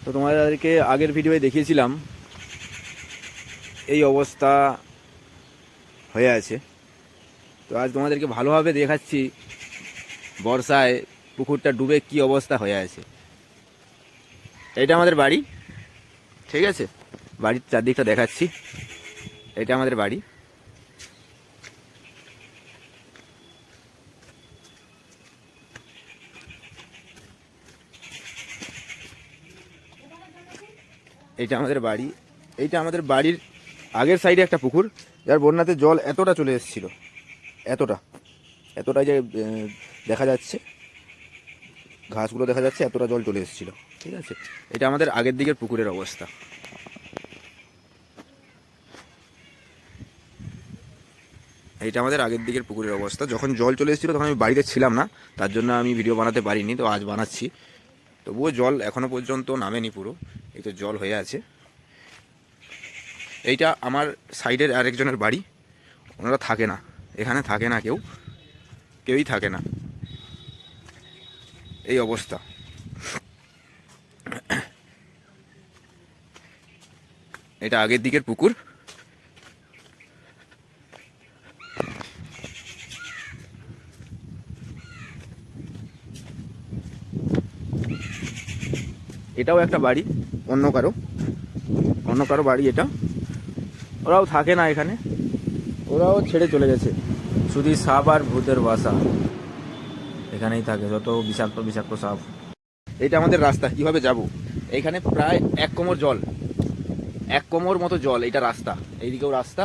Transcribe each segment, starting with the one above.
তো তোমাদেরকে আগের ভিডিওয়ে দেখিয়েছিলাম এই অবস্থা হয়ে আছে। তো আজ তোমাদেরকে ভালোভাবে দেখাচ্ছি বর্ষায় পুকুরটা ডুবে কি অবস্থা হয়ে আছে। এটা আমাদের বাড়ি, ঠিক আছে, বাড়ির চারদিকটা দেখাচ্ছি। এটা আমাদের বাড়ি। এইটা আমাদের বাড়ি। এইটা আমাদের বাড়ির আগের সাইডে একটা পুকুর, যার বন্যাতে জল এতটা চলে এসেছিল, এতটা এতটা যে দেখা যাচ্ছে, ঘাসগুলো দেখা যাচ্ছে, এতটা জল চলে এসেছিল, ঠিক আছে। এটা আমাদের আগের দিকের পুকুরের অবস্থা। এইটা আমাদের আগের দিকের পুকুরের অবস্থা। যখন জল চলে এসেছিলো তখন আমি বাড়িতে ছিলাম না, তার জন্য আমি ভিডিও বানাতে পারিনি। তো আজ বানাচ্ছি। তবুও জল এখনও পর্যন্ত নামেনি পুরো, এই তো জল হয়ে আছে। এইটা আমার সাইডের আরেকজনের বাড়ি। ওনারা থাকে না, এখানে থাকে না, কেউই থাকে না। এই অবস্থা। এটা আগের দিকের পুকুর। এটাও একটা বাড়ি, অন্য কারো বাড়ি এটা। ওরাও থাকে না এখানে, ওরাও ছেড়ে চলে গেছে। শুধু সাপ আর ভূতের বাসা এখানেই থাকে, যত বিষাক্ত বিষাক্ত সাপ। এটা আমাদের রাস্তা, কিভাবে যাব? এইখানে প্রায় 1 কোমর জল, 1 কোমর মতো জল। এটা রাস্তা, এইদিকেও রাস্তা,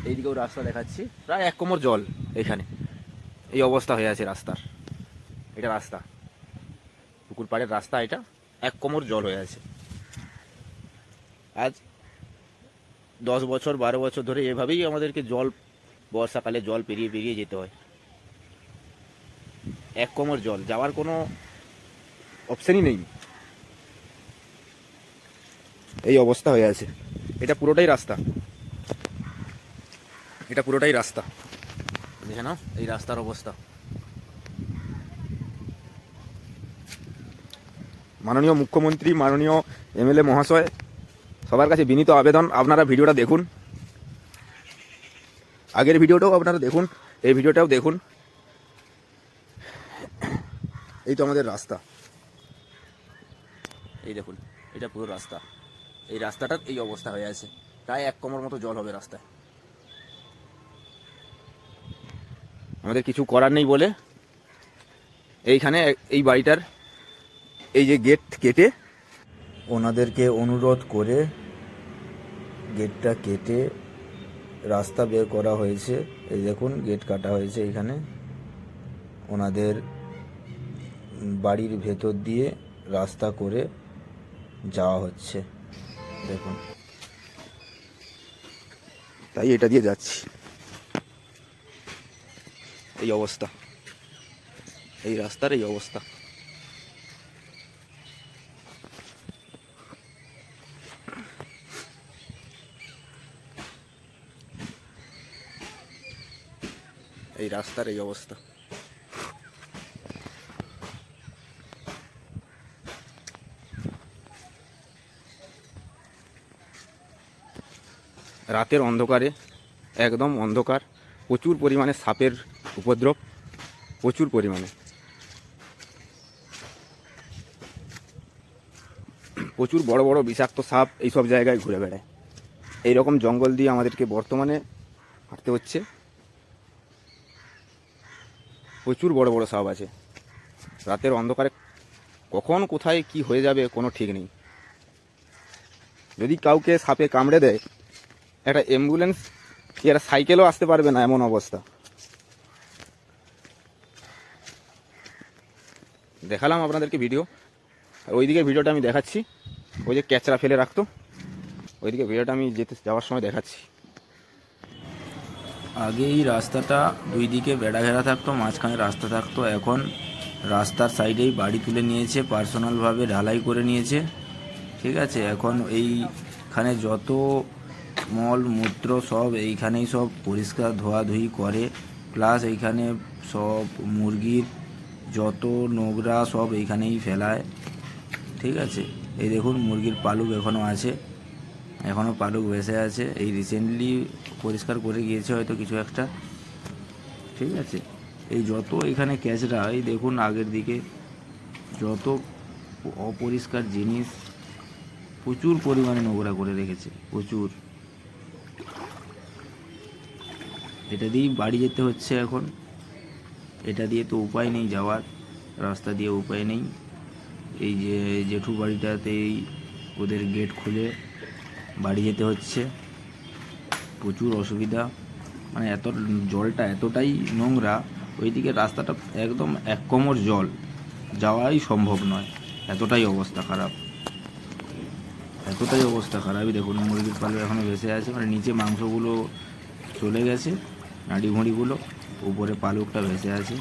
এইদিকেও রাস্তা দেখাচ্ছি। প্রায় 1 কোমর জল এখানে। এই অবস্থা হয়ে আছে রাস্তার। এটা রাস্তা, পুকুর পাড়ের রাস্তা। এটা 1 কোমর জল হয়ে আছে। আজ 10 বছর 12 বছর ধরে এভাবেই আমাদেরকে জল, বর্ষাকালে জল পেরিয়ে পেরিয়ে যেতে হয়। 1 কোমর জল, যাওয়ার কোনো অপশানই নেই। এই অবস্থা হয়ে আছে। এটা পুরোটাই রাস্তা, এটা পুরোটাই রাস্তা। দেখে নাও এই রাস্তার অবস্থা। মাননীয় মুখ্যমন্ত্রী, মাননীয় এমএলএ মহাশয়, সবার কাছে বিনীত আবেদন, আপনারা ভিডিওটা দেখুন। আগের ভিডিওটাও আপনারা দেখুন, এই ভিডিওটাও দেখুন। এই তো আমাদের রাস্তা, এই দেখুন, এটা পুরো রাস্তা। এই রাস্তাটার এই অবস্থা হয়ে আছে। প্রায় 1 কোমর মতো জল হবে রাস্তায়। আমাদের কিছু করার নেই বলে এইখানে এই বাড়িটার এই যে গেট কেটে, ওনাদেরকে অনুরোধ করে গেটটা কেটে রাস্তা বের করা হয়েছে। এই দেখুন, গেট কাটা হয়েছে এইখানে। ওনাদের বাড়ির ভেতর দিয়ে রাস্তা করে যাওয়া হচ্ছে, দেখুন। তাই এটা দিয়ে যাচ্ছি। এই অবস্থা, এই রাস্তার এই অবস্থা। এই রাস্তার এই অবস্থা। রাতের অন্ধকারে, একদম অন্ধকার, প্রচুর পরিমাণে সাপের উপদ্রব, প্রচুর পরিমাণে, প্রচুর বড় বড় বিষাক্ত সাপ এইসব জায়গায় ঘুরে বেড়ায়। এইরকম জঙ্গল দিয়ে আমাদেরকে বর্তমানে হাঁটতে হচ্ছে। প্রচুর বড় বড় সাপ আছে। রাতের অন্ধকারে কখন কোথায় কি হয়ে যাবে কোনো ঠিক নেই। যদি কাউকে সাপে কামড়ে দেয়, একটা অ্যাম্বুলেন্স কি একটা সাইকেলও আসতে পারবে না, এমন অবস্থা। দেখালাম আপনাদেরকে ভিডিও, আর ওইদিকে ভিডিওটা আমি দেখাচ্ছি। ওই যে ক্যাচরা ফেলে রাখতো, ওইদিকে ভিডিওটা আমি যাওয়ার সময় দেখাচ্ছি। আগে এই রাস্তাটা দুই দিকে বেড়া ঘেরা থাকতো, মাঝখানে রাস্তা থাকতো। এখন রাস্তার সাইডেই বাড়ি তুলে নিয়েছে, পার্সোনালভাবে ঢালাই করে নিয়েছে, ঠিক আছে। এখন এইখানে যত মল মূত্র সব এইখানেই সব পরিষ্কার ধোয়াধুয়ি করে, প্লাস এইখানে সব মুরগির যত নোংরা সব এইখানেই ফেলায়, ঠিক আছে। এই দেখুন মুরগির পালক এখনও আছে, এখনও পালক ভেসে আছে। এই রিসেন্টলি পরিষ্কার করে গিয়েছে হয়তো কিছু একটা, ঠিক আছে। এই যত এখানে ক্যাচরা, এই দেখুন আগের দিকে যত অপরিষ্কার জিনিস, প্রচুর পরিমাণে নোংরা করে রেখেছে, প্রচুর। এটা দিয়েই বাড়ি যেতে হচ্ছে এখন, এটা দিয়ে তো উপায় নেই যাওয়ার, রাস্তা দিয়ে উপায় নেই। এই যে জেঠু বাড়িটাতেই ওদের গেট খুলে বাড়ি যেতে হচ্ছে, প্রচুর অসুবিধা। মানে এত জলটা এতটাই নোংরা, ওইদিকে রাস্তাটা একদম এক কোমর জল, যাওয়াই সম্ভব নয়, এতটাই অবস্থা খারাপ, এতটাই অবস্থা খারাপই। দেখুন মুরগির পালক এখনও ভেসে আছে, মানে নিচে মাংসগুলো চলে গেছে, নাড়ি ভুঁড়িগুলো, উপরে পালকটা ভেসে আছে,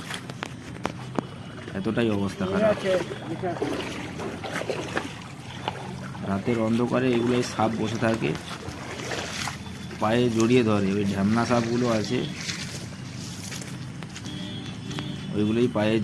এতটাই অবস্থা খারাপ। রাতের অন্ধকারে এগুলোই সাপ বসে থাকে, পায়ে জড়িয়ে ধরে। ওই ঢ্যামনা সাপগুলো আছে, ওইগুলোই পায়ে